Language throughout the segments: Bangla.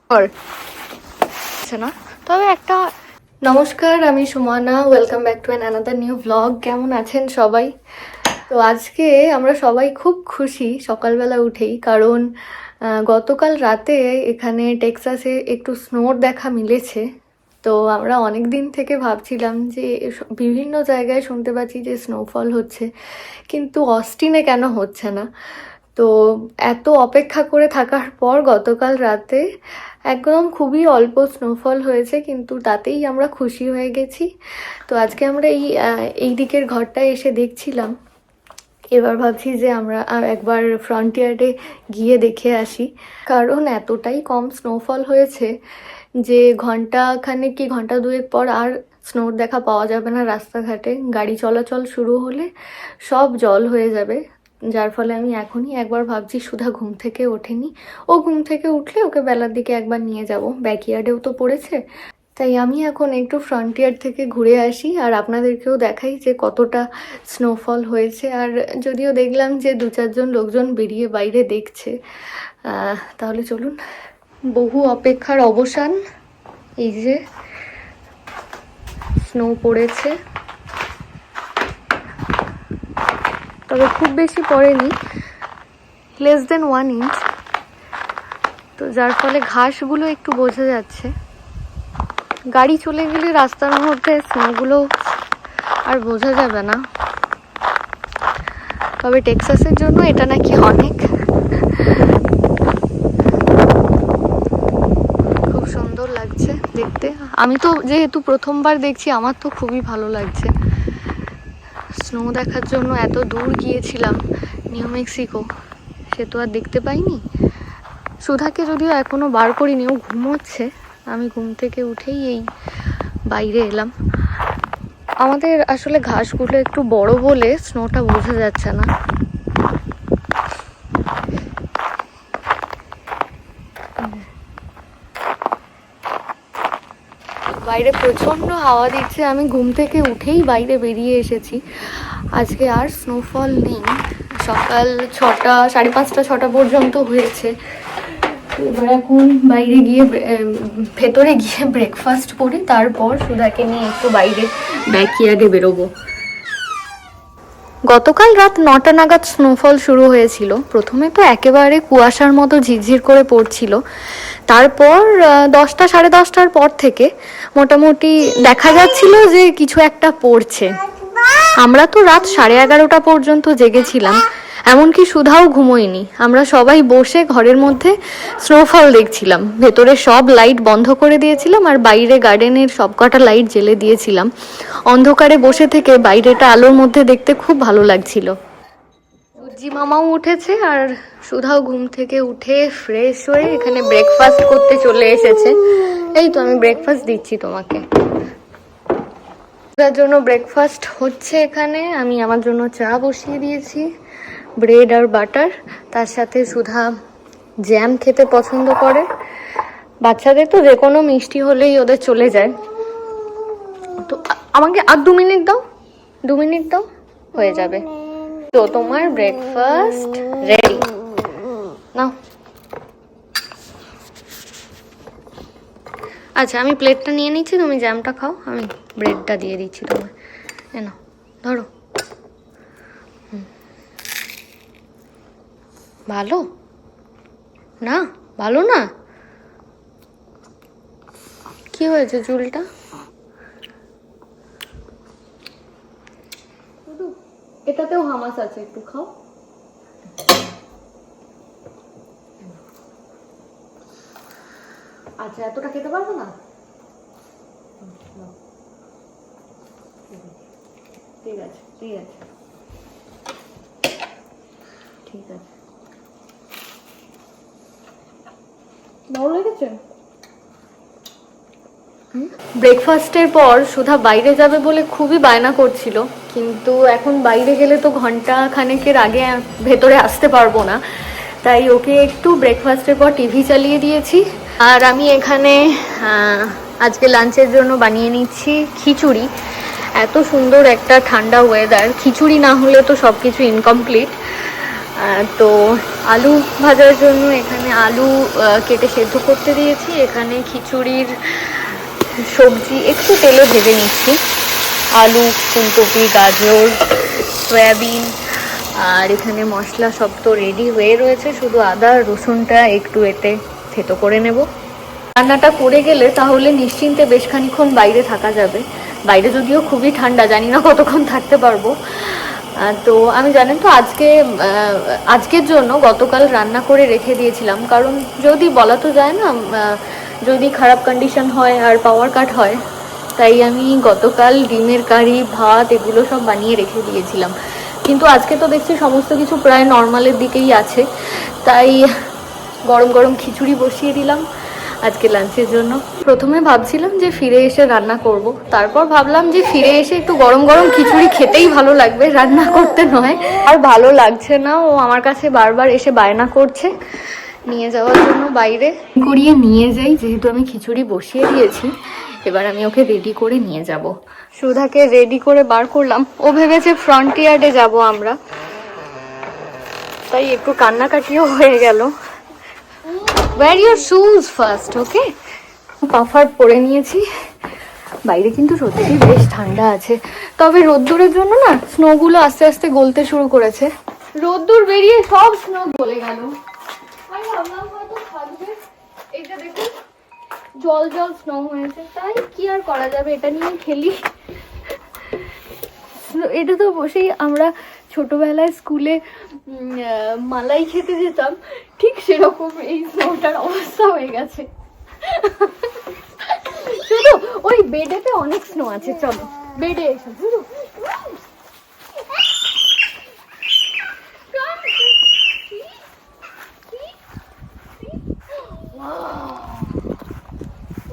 না তবে একটা নমস্কার, আমি Sumana. Welcome back to another new blog. কেমন আছেন সবাই? তো আজকে আমরা সবাই খুব খুশি সকালবেলা উঠেই, কারণ গতকাল রাতে এখানে টেক্সাসে একটু স্নোর দেখা মিলেছে। তো আমরা অনেক দিন থেকে ভাবছিলাম যে বিভিন্ন জায়গায় শুনতে পাচ্ছি যে স্নোফল হচ্ছে, কিন্তু অস্টিনে কেন হচ্ছে না। তো এত অপেক্ষা করে থাকার পর গতকাল রাতে একদম খুবই অল্প স্নোফল হয়েছে, কিন্তু তাতেই আমরা খুশি হয়ে গেছি। তো আজকে আমরা এই দিকের ঘরটায় এসে দেখছিলাম। এবার ভাবছি যে আমরা একবার ফ্রন্টিয়ারে গিয়ে দেখে আসি, কারণ এতটাই কম স্নোফল হয়েছে যে ঘন্টাখানেক কি ঘন্টা দুয়েক পর আর স্নোর দেখা পাওয়া যাবে না রাস্তাঘাটে। গাড়ি চলাচল শুরু হলে সব জল হয়ে যাবে। যার ফলে আমি এখনই একবার ভাবছি, সুধা ঘুম থেকে ওঠেনি, ও ঘুম থেকে উঠলে ওকে বেলার দিকে একবার নিয়ে যাব, ব্যাকইয়ার্ডেও তো পড়েছে। তাই আমি এখন একটু ফ্রন্টিয়ার থেকে ঘুরে আসি আর আপনাদেরকেও দেখাই যে কতটা স্নোফল হয়েছে। আর যদিও দেখলাম যে 2-4 জন লোকজন বেরিয়ে বাইরে দেখছে, তাহলে চলুন। বহু অপেক্ষার অবসান, এই যে স্নো পড়েছে, তবে খুব বেশি পড়েনি, লেস দেন 1 ইঞ্চ। তো যার ফলে ঘাসগুলো একটু বোঝা যাচ্ছে। গাড়ি চলে গেলে রাস্তার মধ্যে স্নোগুলো আর বোঝা যাবে না। তবে টেক্সাসের জন্য এটা নাকি অনেক। খুব সুন্দর লাগছে দেখতে। আমি তো যেহেতু প্রথমবার দেখছি, আমার তো খুবই ভালো লাগছে। স্নো দেখার জন্য এত দূর গিয়েছিলাম, নিউ মেক্সিকো, সে তো আর দেখতে পাইনি। সুধাকে যদিও এখনো বার করিনি, ও ঘুমোচ্ছে। আমি ঘুম থেকে উঠেই এই বাইরে এলাম। আমাদের আসলে ঘাসগুলো একটু বড় বলে স্নোটা বোঝা যাচ্ছে না। বাইরে প্রচন্ড হাওয়া দিচ্ছে। আমি ঘুম থেকে উঠেই বাইরে বেরিয়ে এসেছি। আজকে আর স্নোফল নেই। সকাল 6টা, 5:30, 6টা পর্যন্ত হয়েছে। এবার এখন বাইরে গিয়ে ভেতরে গিয়ে ব্রেকফাস্ট করি, তারপর সুধাকে নিয়ে একটু বাইরে ব্যাকইয়ার্ডে বেরোবো। গতকাল রাত 9টা নাগাদ স্নোফল শুরু হয়েছিল। প্রথমে তো একেবারে কুয়াশার মতো ঝিরঝির করে পড়ছিল। তারপর 10টা, 10:30টার পর থেকে মোটামুটি দেখা যাচ্ছিল যে কিছু একটা পড়ছে। আমরা তো রাত 11:30টা পর্যন্ত জেগেছিলাম, এমনকি সুধাও ঘুমোয়নি। আমরা সবাই বসে ঘরের মধ্যে স্নোফল দেখছিলাম। ভেতরে সব লাইট বন্ধ করে দিয়েছিলাম আর বাইরে গার্ডেনের সবকটা লাইট জ্বেলে দিয়েছিলাম। অন্ধকারে বসে থেকে বাইরেটা আলোর মধ্যে দেখতে খুব ভালো লাগছিল। সূর্যি মামাও উঠেছে আর সুধাও ঘুম থেকে উঠে ফ্রেশ হয়ে এখানে ব্রেকফাস্ট করতে চলে এসেছে। এই তো আমি ব্রেকফাস্ট দিচ্ছি তোমাকে। সুধার জন্য ব্রেকফাস্ট হচ্ছে এখানে। আমি আমার জন্য চা বসিয়ে দিয়েছি, ব্রেড আর বাটার। তার সাথে সুধা জ্যাম খেতে পছন্দ করে। বাচ্চাদের তো যে কোনো মিষ্টি হলেই ওদের চলে যায়। তো আমাকে আর 2 মিনিট দাও, 2 মিনিট দাও, হয়ে যাবে। তো তোমার ব্রেকফাস্ট রেডি, নাও। আচ্ছা, আমি প্লেটটা নিয়ে নিচ্ছি, তুমি জ্যামটা খাও, আমি ব্রেডটা দিয়ে দিচ্ছি তোমার। না, ধরো। ভালো না? ভালো না? কি হয়েছে চুলটা? এটাতেও হামাস আছে, একটু খাও। আচ্ছা, এতটা খেতে পারবো না? ঠিক আছে, ঠিক আছে, ঠিক আছে। ভালো লেগেছে? ব্রেকফাস্টের পর সুধা বাইরে যাবে বলে খুবই বায়না করছিল, কিন্তু এখন বাইরে গেলে তো ঘন্টা খানেকের আগে ভেতরে আসতে পারবো না। তাই ওকে একটু ব্রেকফাস্টের পর টিভি চালিয়ে দিয়েছি। আর আমি এখানে আজকে লাঞ্চের জন্য বানিয়ে নিচ্ছি খিচুড়ি। এত সুন্দর একটা ঠান্ডা ওয়েদার, খিচুড়ি না হলে তো সব কিছু ইনকমপ্লিট। তো আলু ভাজার জন্য এখানে আলু কেটে সেদ্ধ করতে দিয়েছি। এখানে খিচুড়ির সবজি একটু তেলে ভেজে নিচ্ছি, আলু, ফুলকপি, গাজর, সয়াবিন, আর এখানে মশলা সব তো রেডি হয়ে রয়েছে, শুধু আদা রসুনটা একটু এতে থেতো করে নেব। রান্নাটা করে গেলে তাহলে নিশ্চিন্তে বেশ খানিক্ষণ বাইরে থাকা যাবে। বাইরে যদিও খুবই ঠান্ডা, জানি না কতক্ষণ থাকতে পারবো। তো আমি জানেন তো আজকের জন্য গতকাল রান্না করে রেখে দিয়েছিলাম, কারণ যদি বলা তো যায় না, যদি খারাপ কন্ডিশন হয় আর পাওয়ার কাট হয়, তাই আমি গতকাল ডিমের কারি, ভাত এগুলো সব বানিয়ে রেখে দিয়েছিলাম। কিন্তু আজকে তো দেখছি সমস্ত কিছু প্রায় নর্মালের দিকেই আছে, তাই গরম গরম খিচুড়ি বসিয়ে দিলাম আজকে লাঞ্চের জন্য। প্রথমে ভাবছিলাম যে ফিরে এসে রান্না করব, তারপর ভাবলাম যে ফিরে এসে একটু গরম গরম খিচুড়ি খেতেই ভালো লাগবে, রান্না করতে নয়। আর ভালো লাগছে না, ও আমার কাছে বারবার এসে বায়না করছে নিয়ে যাওয়ার জন্য বাইরে। করিয়ে নিয়ে যাই, যেহেতু আমি খিচুড়ি বসিয়ে দিয়েছি, এবার আমি ওকে রেডি করে নিয়ে যাব। সুধাকে রেডি করে বার করলাম, ও ভেবেছে ফ্রন্টিয়ার্ডে যাব আমরা, তাই একটু কান্নাকাটিও হয়ে গেল। Wear your shoes first, okay? Puffer পরে নিয়েছি। বাইরে কিন্তু সত্যি বেশ ঠান্ডা আছে, তবে রোদ্দুরের জন্য না স্নোগুলো আস্তে আস্তে গলতে শুরু করেছে। রোদ্দুর বেরিয়ে সব স্নো গলে গেল। আমি ভাবলাম হয়তো থাকবে, এটা দেখুন জল জল স্নো হয়েছে, তাই কি আর করা যাবে, এটা নিয়ে খেলি। এটা তো বসেই আমরা ছোটবেলায় স্কুলে মালাই খেতে যেতাম, ঠিক সেরকম এই স্নোটার অবস্থা হয়ে গেছে। শুধু ওই বেডেতে অনেক স্নো আছে, চলো বেডে এসো। শুধু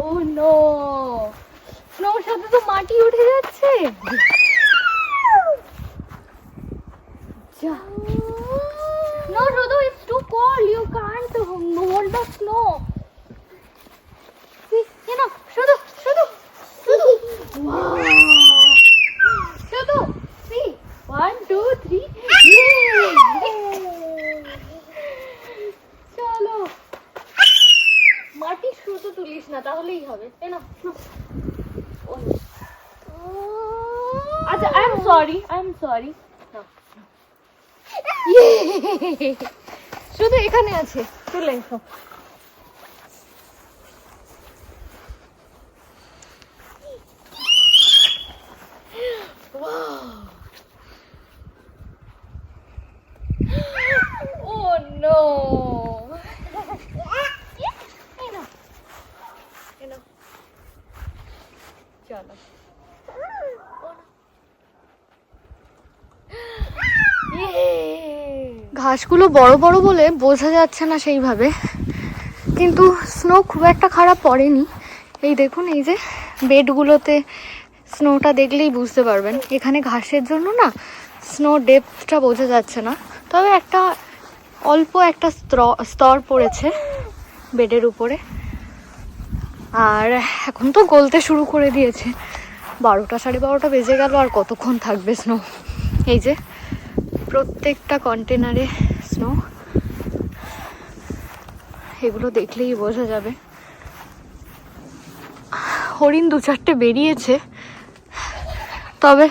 ও নো, স্নোর সাথে তো মাটি উঠে যাচ্ছে। No, Shrudu, it's too cold. You can't hold the snow. See, you know, Shrudu. Wow. Shrudu, see, 1, 2, 3. Yay! চলো, মাটি শুধু তুলিস না, তাহলেই হবে। আচ্ছা, I'm sorry. শুধু এখানে আছে, চলে এসো। Oh no! চলো। ঘাসগুলো বড় বড় বলে বোঝা যাচ্ছে না সেইভাবে, কিন্তু স্নো খুব একটা খারাপ পড়েনি। এই দেখুন, এই যে বেডগুলোতে স্নোটা দেখলেই বুঝতে পারবেন। এখানে ঘাসের জন্য না স্নো ডেপথটা বোঝা যাচ্ছে না, তবে অল্প একটা স্তর পড়েছে বেডের উপরে। আর এখন তো গলতে শুরু করে দিয়েছে, 12টা 12:30 বেজে গেল, আর কতক্ষণ থাকবে স্নো। এই যে প্রত্যেকটা কন্টেনারে স্নো, এগুলো দেখলেই বোঝা যাবে। হরিণ 2-4টে বেরিয়েছে, তবে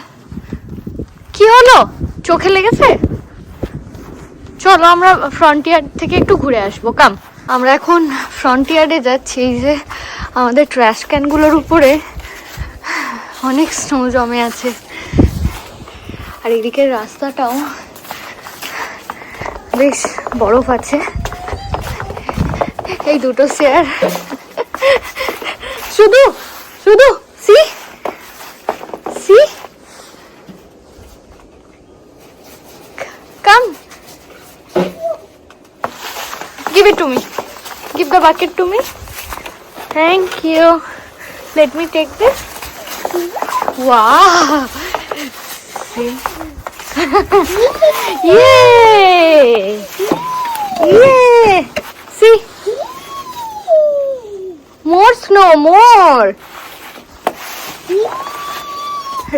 কি হলো, চোখে লেগেছে। চলো আমরা ফ্রন্টিয়ার থেকে একটু ঘুরে আসবো। কাম, আমরা এখন ফ্রন্টিয়ারে যাচ্ছি। এই যে আমাদের ট্র্যাশ ক্যানগুলোর উপরে অনেক স্নো জমে আছে, আর এদিকের রাস্তাটাও বেশ বরফ আছে। এই দুটো চেয়ার, শুধু see come, give it to me, give the bucket to me. Thank you. Let me take this. Wow. See? Yay! See? More snow, more.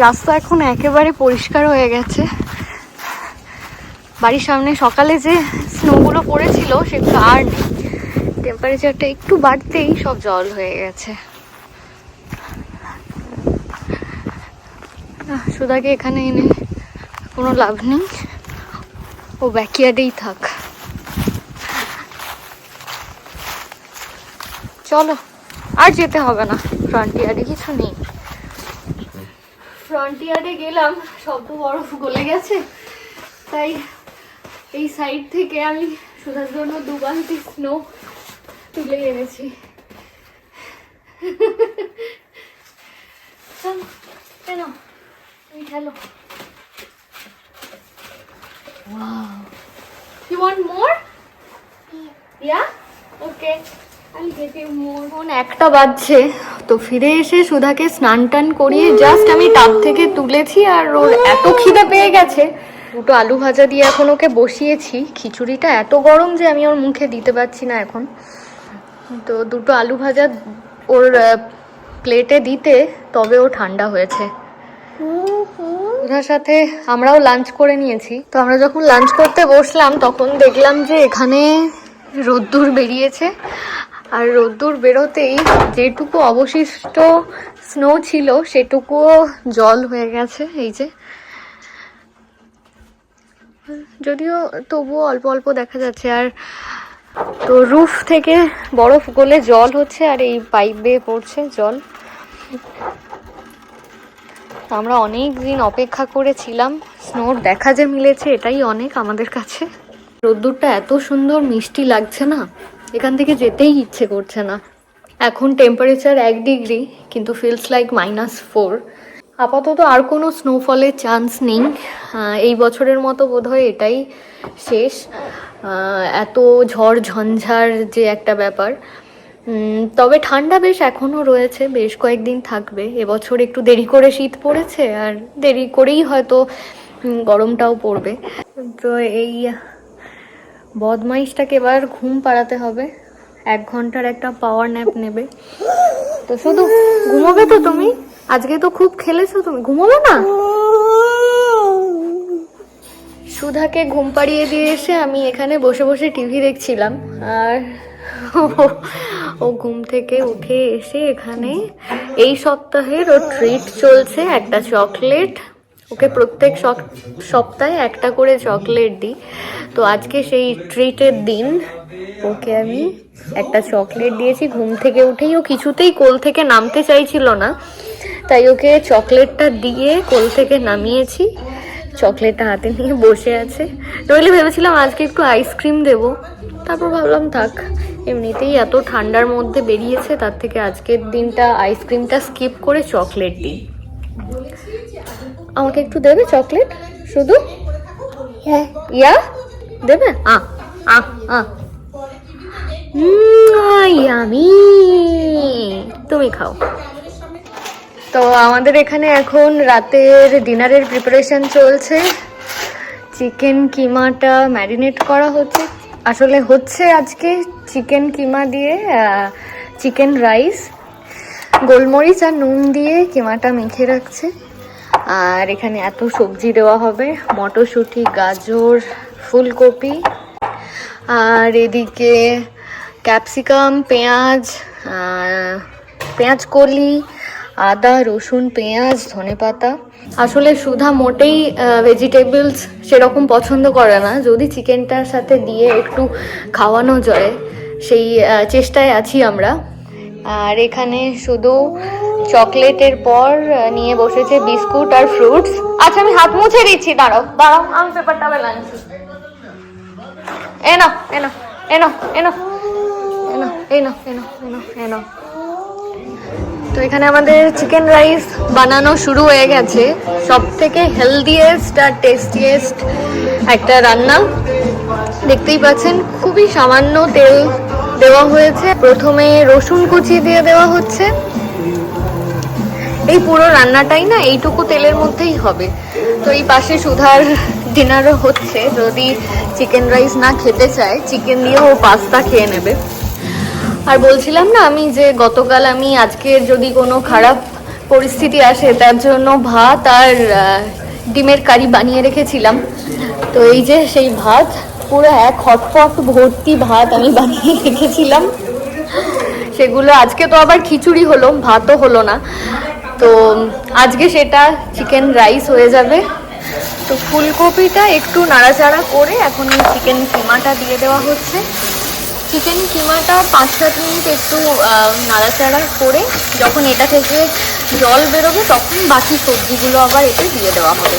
রাস্তা এখন একেবারে পরিষ্কার হয়ে গেছে, বাড়ির সামনে সকালে যে স্নোগুলো পড়েছিল সেগুলো আর নেই। টেম্পারেচারটা একটু বাড়তেই সব জল হয়ে গেছে। সুধাকে এখানে এনে কোনো লাভ নেই, ও ব্যাকইয়ার্ডেই থাক। চলো, আর যেতে হবে না, ফ্রন্টিয়ার্ডে কিছু নেই। ফ্রন্টিয়ার্ডে গেলাম, সব তো বরফ গলে গেছে, তাই এই সাইড থেকে আমি সুধার জন্য 2 বালতি স্নো তুলে এনেছি। কেন তুমি খেলো। Wow. You want more? Yeah? Okay. I'll get you more. এখন 1টা বাজছে, তো ফিরে এসে সুধাকে স্নান টান করিয়ে জাস্ট আমি টাব থেকে তুলেছি, আর ওর এত খিদে পেয়ে গেছে। 2টো আলু ভাজা দিয়ে এখন ওকে বসিয়েছি। খিচুড়িটা এত গরম যে আমি ওর মুখে দিতে পারছি না এখন। তো 2টো আলু ভাজা ওর প্লেটে দিতে তবে ও ঠান্ডা হয়েছে। সুধার সাথে আমরাও লাঞ্চ করে নিয়েছি। তো আমরা যখন লাঞ্চ করতে বসলাম তখন দেখলাম যে এখানে রোদ্দুর বেরিয়েছে, আর রোদ্দুর বেরোতেই যেটুকু অবশিষ্ট স্নো ছিল সেটুকুও জল হয়ে গেছে। এই যে, যদিও তবুও অল্প অল্প দেখা যাচ্ছে। আর তো রুফ থেকে বরফ গলে জল হচ্ছে, আর এই পাইপ বেয়ে পড়ছে জল। আমরা অনেক দিন অপেক্ষা করেছিলাম, স্নোর দেখা যে মিলেছে এটাই অনেক আমাদের কাছে। রোদ্দুরটা এত সুন্দর মিষ্টি লাগছে না, এখান থেকে যেতেই ইচ্ছে করছে না। এখন টেম্পারেচার 1 ডিগ্রি, কিন্তু ফিলস লাইক -4। আপাতত আর কোনো স্নোফলের চান্স নেই। এই বছরের মতো বোধহয় এটাই শেষ। এত ঝড় ঝঞ্ঝার যে একটা ব্যাপার। তবে ঠান্ডা বেশ এখনও রয়েছে, বেশ কয়েকদিন থাকবে। এবছর একটু দেরি করে শীত পড়েছে, আর দেরি করেই হয়তো গরমটাও পড়বে। তো এই বদমাইশটাকে এবার ঘুম পাড়াতে হবে। 1 ঘন্টার একটা পাওয়ার ন্যাপ নেবে। তো শুধু ঘুমোবে তো তুমি? আজকে তো খুব খেলেছো তুমি, ঘুমোবে না? সুধাকে ঘুম পাড়িয়ে দিয়ে এসে আমি এখানে বসে বসে টিভি দেখছিলাম, আর ও ঘুম থেকে উঠে এসে এখানে এই সপ্তাহের ওর ট্রিট চলছে একটা চকলেট। ওকে প্রত্যেক সপ্তাহে একটা করে চকলেট দিই, তো আজকে সেই ট্রিটের দিন। ওকে আমি একটা চকলেট দিয়েছি। ঘুম থেকে উঠেই ও কিছুতেই কোল থেকে নামতে চাইছিল না, তাই ওকে চকলেটটা দিয়ে কোল থেকে নামিয়েছি। চকলেটটা হাতে নিয়ে বসে আছে। নইলে ভেবেছিলাম আজকে একটু আইসক্রিম দেবো, তারপর ভাবলাম থাক, এমনিতেই এত ঠান্ডার মধ্যে বেরিয়েছে, তার থেকে আজকের দিনটা আইসক্রিমটা স্কিপ করে চকলেট দিই। আমাকে একটু দেবে চকলেট শুধু? ইয়া দেবে? ইয়ামি, তুমি খাও। তো আমাদের এখানে এখন রাতের ডিনারের প্রিপারেশন চলছে। চিকেন কিমাটা ম্যারিনেট করা হচ্ছে। আসলে হচ্ছে আজকে চিকেন কিমা দিয়ে চিকেন রাইস, গোলমরিচ আর নুন দিয়ে কিমাটা মেখে রাখছে। আর এখানে এত সবজি দেওয়া হবে, মটরশুঁটি, গাজর, ফুলকপি, আর এদিকে ক্যাপসিকাম, পেঁয়াজ কলি, আদা, রসুন, পেঁয়াজ, ধনেপাতা। আসলে সুধা মোটেই ভেজিটেবলস সেরকম পছন্দ করে না, যদি চিকেনটার সাথে দিয়ে একটু খাওয়ানো যায় সেই চেষ্টায় আছি আমরা। আর এখানে শুধু চকলেটের পর নিয়ে বসেছে বিস্কুট আর ফ্রুটস। আচ্ছা আমি হাত মুছে দিচ্ছি, দাঁড়াও আমি পেপার টাওয়েল আনছি। এনো এনো এনো এনো এনো এনো এনো এনো এনো। তো এখানে আমাদের চিকেন রাইস বানানো শুরু হয়ে গেছে। সব থেকে হেলদিয়েস্ট আর টেস্টিয়েস্ট একটা রান্না। দেখতেই পাচ্ছেন খুবই সামান্য তেল দেওয়া হয়েছে। প্রথমে রসুন কুচি দিয়ে দেওয়া হচ্ছে। এই পুরো রান্নাটাই না এইটুকু তেলের মধ্যেই হবে। তো এই পাশে সুধার ডিনারও হচ্ছে। যদি চিকেন রাইস না খেতে চায়, চিকেন দিয়েও ও পাস্তা খেয়ে নেবে। আর বলছিলাম না আমি যে গতকাল আমি আজকের যদি কোনো খারাপ পরিস্থিতি আসে তার জন্য ভাত আর ডিমের কারি বানিয়ে রেখেছিলাম। তো এই যে সেই ভাত, পুরো এক হটপট ভর্তি ভাত আমি বানিয়ে রেখেছিলাম, সেগুলো আজকে তো আবার খিচুড়ি হলো, ভাতও হলো না। তো আজকে সেটা চিকেন রাইস হয়ে যাবে। তো ফুলকপিটা একটু নাড়াচাড়া করে এখন এই চিকেন কিমাটা দিয়ে দেওয়া হচ্ছে। চিকেন কিমাটা 5-7 মিনিট একটু নাড়াচাড়া করে যখন এটা থেকে জল বেরোবে তখন বাকি সবজিগুলো আবার এতে দিয়ে দেওয়া হবে।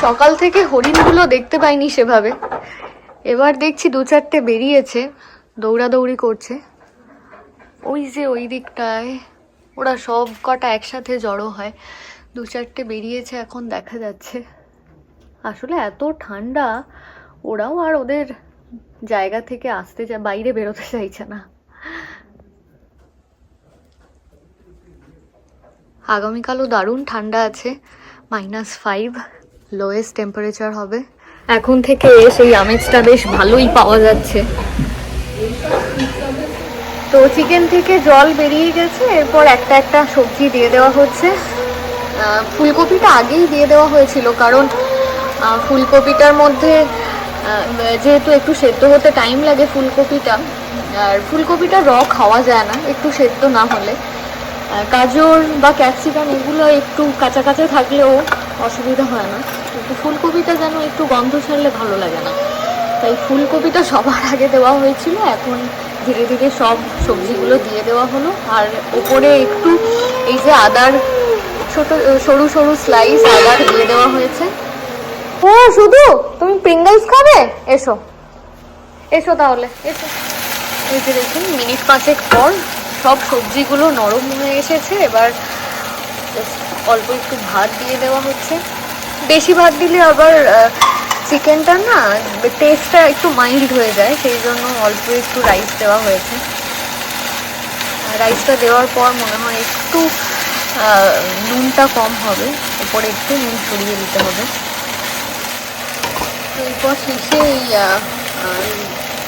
সকাল থেকে হরিণগুলো দেখতে পাইনি সেভাবে, এবার দেখছি 2-4টে বেরিয়েছে, দৌড়াদৌড়ি করছে। ওই যে ওই দিকটায় ওরা সব কটা একসাথে জড়ো হয়, 2-4টে বেরিয়েছে এখন দেখা যাচ্ছে। আসলে এত ঠান্ডা, ওরাও আর ওদের জায়গা থেকে বাইরে বেরোতে চাইছে না। আগামীকালও দারুণ ঠান্ডা আছে, -5 লোয়েস্ট টেম্পারেচার হবে। এখন থেকে সেই আমেজটা বেশ ভালোই পাওয়া যাচ্ছে। তো চিকেন থেকে জল বেরিয়ে গেছে, এরপর একটা একটা সবজি দিয়ে দেওয়া হচ্ছে। ফুলকপিটা আগেই দিয়ে দেওয়া হয়েছিল, কারণ ফুলকপিটার মধ্যে যেহেতু একটু সেদ্ধ হতে টাইম লাগে ফুলকপিটা, আর ফুলকপিটা খাওয়া যায় না একটু সেদ্ধ না হলে। গাজর বা ক্যাপসিকাম এগুলো একটু কাঁচা কাঁচা থাকলেও অসুবিধা হয় না, কিন্তু ফুলকপিটা যেন একটু গন্ধ ছাড়লে ভালো লাগে না, তাই ফুলকপিটা সবার আগে দেওয়া হয়েছিল। এখন ধীরে ধীরে সব সবজিগুলো দিয়ে দেওয়া হলো, আর ওপরে একটু এই যে আদার ছোট সরু সরু স্লাইস আদার দিয়ে দেওয়া হয়েছে। ও শুধু তুমি প্রিঙ্গলস খাবে? এসো এসো তাহলে এসো। এই যে দেখুন মিনিট 5 পর সব সবজিগুলো নরম হয়ে এসেছে, এবার অল্প একটু ভাত দিয়ে দেওয়া হচ্ছে। বেশি ভাত দিলে আবার চিকেনটা না টেস্টটা একটু মাইল্ড হয়ে যায়, সেই জন্য অল্প একটু রাইস দেওয়া হয়েছে। রাইসটা দেওয়ার পর মনে হয় একটু নুনটা কম হবে, উপরে একটু নুন ছড়িয়ে দিতে হবে। এরপর শেষে এই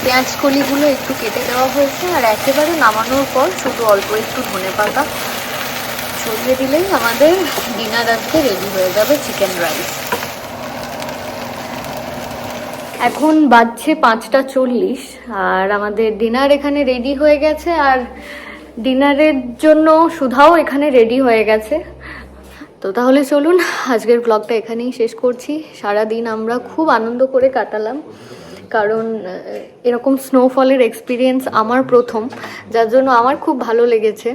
পেঁয়াজ কলিগুলো একটু কেটে দেওয়া হয়েছে, আর একেবারে নামানোর পর শুধু অল্প একটু ধনেপাতা ছড়িয়ে দিলেই আমাদের ডিনার আজকে রেডি হয়ে যাবে, চিকেন রাইস। এখন বাজছে 5:40 আর আমাদের ডিনার এখানে রেডি হয়ে গেছে, আর ডিনারের জন্য সুধাও এখানে রেডি হয়ে গেছে। তো তাহলে চলুন আজকের ব্লগটা এখানেই শেষ করছি। সারা দিন আমরা খুব আনন্দ করে কাটালাম, কারণ এরকম স্নোফলের এক্সপিরিয়েন্স আমার প্রথম, যার জন্য আমার খুব ভালো লেগেছে।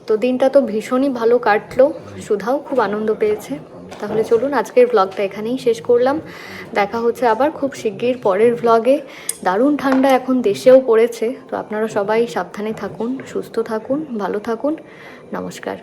তো দিনটা তো ভীষণই ভালো কাটলো, সুধাও খুব আনন্দ পেয়েছে। তাহলে চলুন আজকের ব্লগটা এখানেই শেষ করলাম। দেখা হচ্ছে আবার খুব শিগগির পরের ব্লগে। দারুণ ঠান্ডা এখন দেশেও পড়েছে, তো আপনারা সবাই সাবধানে থাকুন, সুস্থ থাকুন, ভালো থাকুন। নমস্কার।